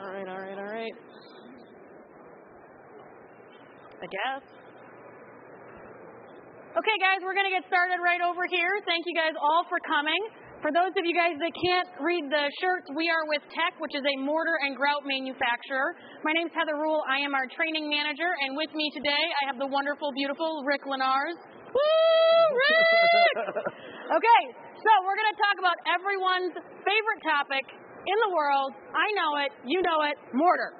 All right. I guess. Okay, guys, we're going to get started right over here. Thank you guys all for coming. For those of you guys that can't read the shirts, we are with TEC, which is a mortar and grout manufacturer. My name's Heather Rule. I am our training manager, and with me today, I have the wonderful, beautiful Rick Lenars. Woo, Rick! Okay, so we're going to talk about everyone's favorite topic in the world. I know it, you know it, mortar.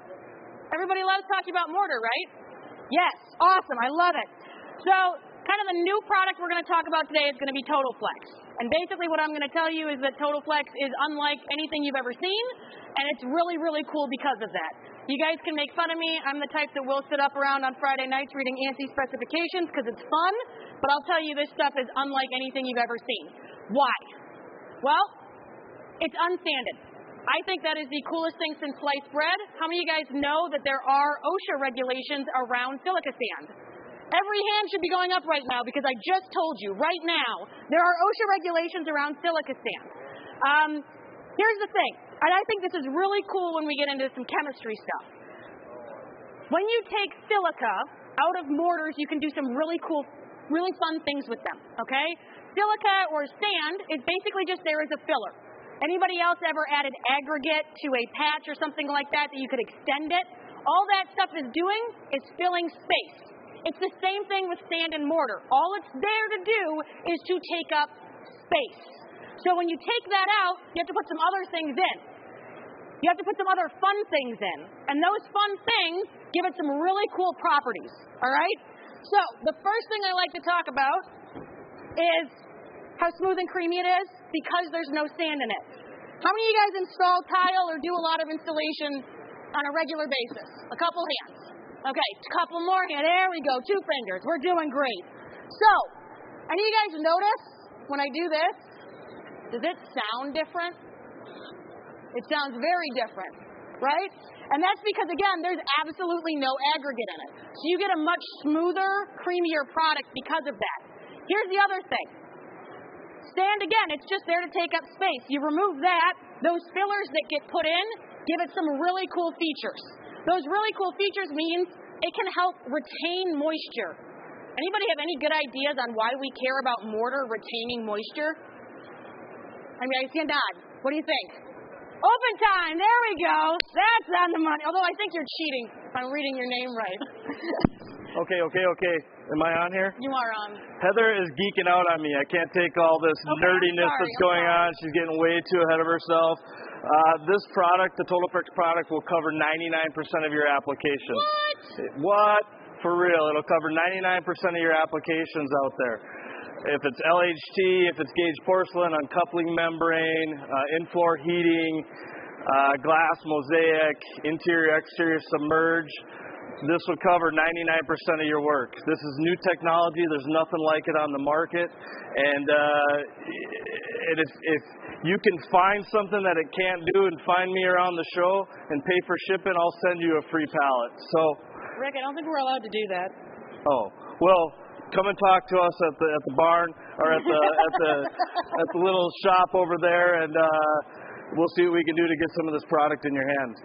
Everybody loves talking about mortar, right? Yes, awesome, I love it. So, kind of the new product we're going to talk about today is going to be TotalFlex. And basically what I'm going to tell you is that TotalFlex is unlike anything you've ever seen, and it's really, really cool because of that. You guys can make fun of me. I'm the type that will sit up around on Friday nights reading ANSI specifications because it's fun, but I'll tell you this stuff is unlike anything you've ever seen. Why? Well, it's unsanded. I think that is the coolest thing since sliced bread. How many of you guys know that there are OSHA regulations around silica sand? Every hand should be going up right now because I just told you, right now, there are OSHA regulations around silica sand. Here's the thing, and I think this is really cool when we get into some chemistry stuff. When you take silica out of mortars, you can do some really cool, really fun things with them, okay? Silica or sand is basically just there as a filler. Anybody else ever added aggregate to a patch or something like that you could extend it? All that stuff is doing is filling space. It's the same thing with sand and mortar. All it's there to do is to take up space. So when you take that out, you have to put some other things in. You have to put some other fun things in. And those fun things give it some really cool properties. All right? So the first thing I like to talk about is how smooth and creamy it is because there's no sand in it. How many of you guys install tile or do a lot of installation on a regular basis? A couple hands. Okay, a couple more hands. There we go. 2 fingers. We're doing great. So, any of you guys notice when I do this? Does it sound different? It sounds very different, right? And that's because, again, there's absolutely no aggregate in it. So you get a much smoother, creamier product because of that. Here's the other thing. Sand, again, it's just there to take up space. You remove that, those fillers that get put in give it some really cool features. Those really cool features means it can help retain moisture. Anybody have any good ideas on why we care about mortar retaining moisture? I mean, I see a nod. What do you think? Open time. There we go. That's on the money. Although I think you're cheating if I'm reading your name right. Okay. Am I on here? You are on. Heather is geeking out on me. I can't take all this nerdiness that's going on. She's getting way too ahead of herself. This product, the TotalFlex product, will cover 99% of your applications. What? For real. It'll cover 99% of your applications out there. If it's LHT, if it's gauge porcelain, uncoupling membrane, in-floor heating, glass, mosaic, interior, exterior, submerge, this will cover 99% of your work. This is new technology. There's nothing like it on the market. And if you can find something that it can't do and find me around the show and pay for shipping, I'll send you a free pallet. So, Rick, I don't think we're allowed to do that. Oh, well, come and talk to us at the barn or at the little shop over there, and we'll see what we can do to get some of this product in your hands.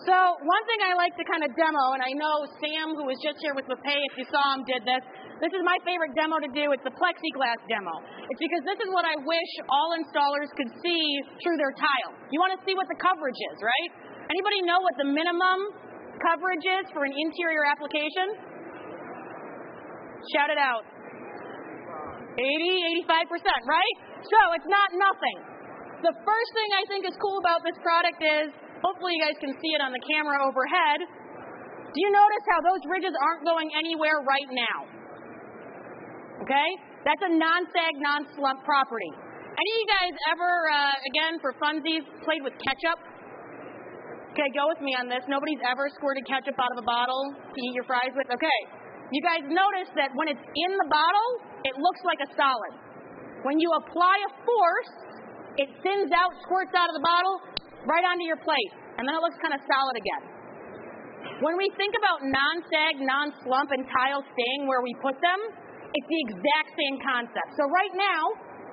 So one thing I like to kind of demo, and I know Sam, who was just here with LePay, if you saw him, did this. This is my favorite demo to do. It's the plexiglass demo. It's because this is what I wish all installers could see through their tile. You want to see what the coverage is, right? Anybody know what the minimum coverage is for an interior application? Shout it out. 80, 85%, right? So it's not nothing. The first thing I think is cool about this product is, hopefully you guys can see it on the camera overhead. Do you notice how those ridges aren't going anywhere right now? Okay? That's a non-sag, non-slump property. Any of you guys ever, again, for funsies, played with ketchup? Okay, go with me on this. Nobody's ever squirted ketchup out of a bottle to eat your fries with? Okay. You guys notice that when it's in the bottle, it looks like a solid. When you apply a force, it thins out, squirts out of the bottle, right onto your plate, and then it looks kind of solid again. When we think about non-sag, non-slump, and tile staying where we put them, it's the exact same concept. So right now,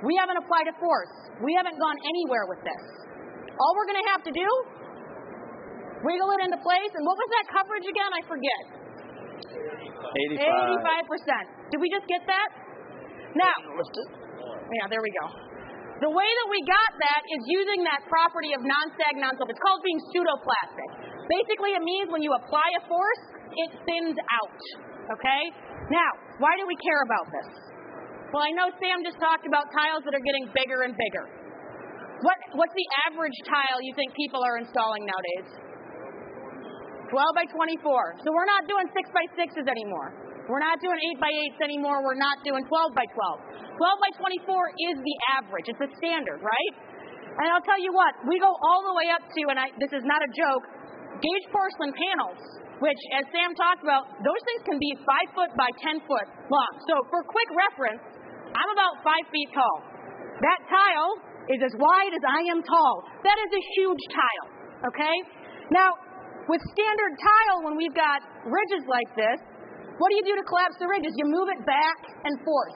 we haven't applied a force. We haven't gone anywhere with this. All we're going to have to do wiggle it into place, and what was that coverage again? I forget. 85%. Did we just get that? Now, yeah, there we go. The way that we got that is using that property of non-sag, non-slump. It's called being pseudoplastic. Basically, it means when you apply a force, it thins out, okay? Now, why do we care about this? Well, I know Sam just talked about tiles that are getting bigger and bigger. What's the average tile you think people are installing nowadays? 12 by 24. So we're not doing 6 by 6s anymore. We're not doing 8 by 8s anymore. We're not doing 12 by 12. 12 by 24 is the average. It's the standard, right? And I'll tell you what, we go all the way up to, and this is not a joke, gauge porcelain panels, which, as Sam talked about, those things can be 5 foot by 10 foot long. So for quick reference, I'm about 5 feet tall. That tile is as wide as I am tall. That is a huge tile, okay? Now, with standard tile, when we've got ridges like this, what do you do to collapse the ridges? You move it back and forth.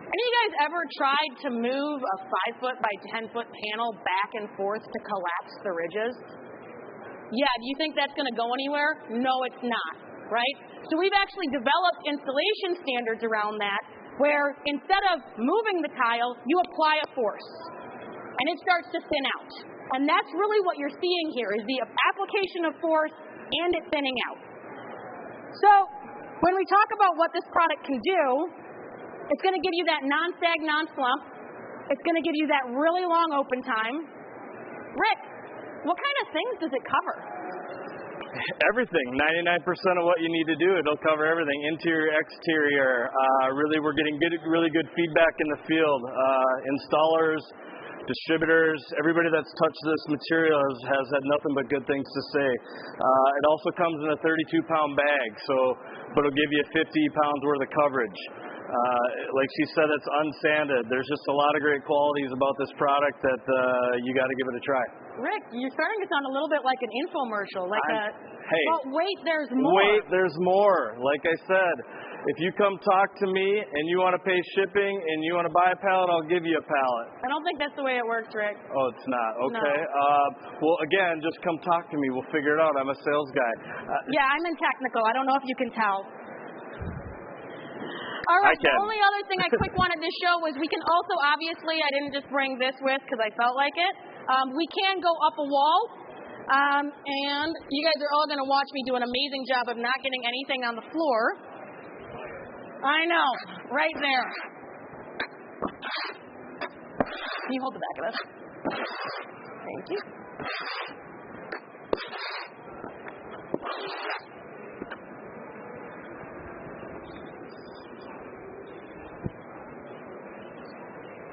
Any of you guys ever tried to move a 5 foot by 10 foot panel back and forth to collapse the ridges? Yeah, do you think that's going to go anywhere? No, it's not, right? So we've actually developed installation standards around that, where instead of moving the tile, you apply a force, and it starts to thin out. And that's really what you're seeing here, is the application of force and it thinning out. So when we talk about what this product can do, it's going to give you that non-sag, non-slump. It's going to give you that really long open time. Rick, what kind of things does it cover? Everything. 99% of what you need to do, it'll cover everything. Interior, exterior. Really, we're getting really good feedback in the field. Installers, distributors, everybody that's touched this material has had nothing but good things to say. It also comes in a 32-pound bag, but it'll give you 50 pounds worth of coverage. Like she said, it's unsanded. There's just a lot of great qualities about this product that you got to give it a try. Rick, you're starting to sound a little bit like an infomercial. But wait, there's more. Wait, there's more. Like I said, if you come talk to me and you want to pay shipping and you want to buy a pallet, I'll give you a pallet. I don't think that's the way it works, Rick. Oh, it's not? Okay. No. Well, again, just come talk to me. We'll figure it out. I'm a sales guy. Yeah, I'm in technical. I don't know if you can tell. All right, the only other thing I quick wanted to show was we can also, obviously, I didn't just bring this with because I felt like it. We can go up a wall, and you guys are all going to watch me do an amazing job of not getting anything on the floor. I know, right there. Can you hold the back of this? Thank you.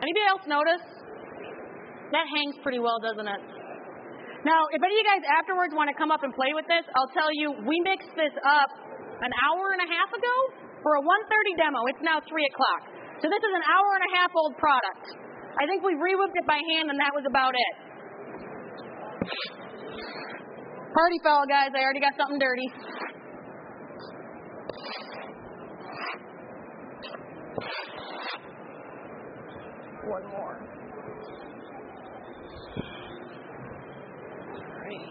Anybody else notice? That hangs pretty well, doesn't it? Now, if any of you guys afterwards want to come up and play with this, I'll tell you, we mixed this up an hour and a half ago for a 1:30 demo. It's now 3 o'clock. So this is an hour and a half old product. I think we re-whipped it by hand, and that was about it. Party foul, guys. I already got something dirty. One more. Great.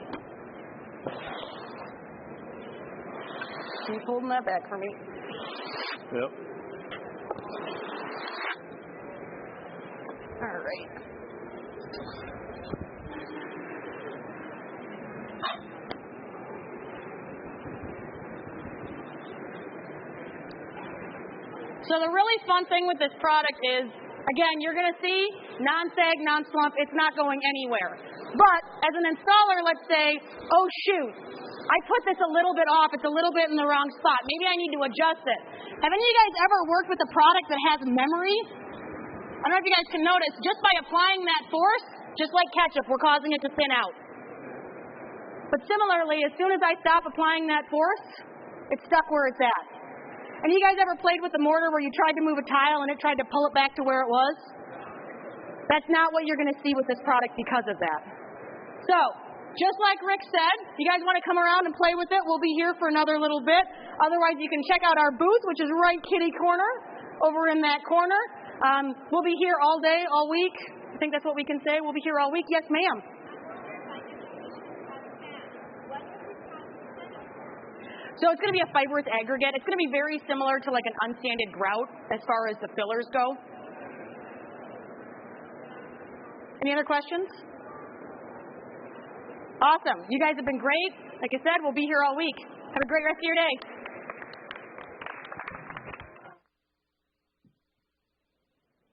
Keep holding that back for me. Yep. All right. So the really fun thing with this product is, again, you're going to see non-sag, non-slump. It's not going anywhere. But as an installer, let's say, oh, shoot, I put this a little bit off. It's a little bit in the wrong spot. Maybe I need to adjust it. Have any of you guys ever worked with a product that has memory? I don't know if you guys can notice, just by applying that force, just like ketchup, we're causing it to thin out. But similarly, as soon as I stop applying that force, it's stuck where it's at. And you guys ever played with a mortar where you tried to move a tile and it tried to pull it back to where it was? That's not what you're going to see with this product because of that. So, just like Rick said, if you guys want to come around and play with it, we'll be here for another little bit. Otherwise, you can check out our booth, which is right kitty corner, over in that corner. We'll be here all day, all week. I think that's what we can say. We'll be here all week. Yes, ma'am. So it's going to be a fibrous aggregate. It's going to be very similar to like an unsanded grout as far as the fillers go. Any other questions? Awesome. You guys have been great. Like I said, we'll be here all week. Have a great rest of your day.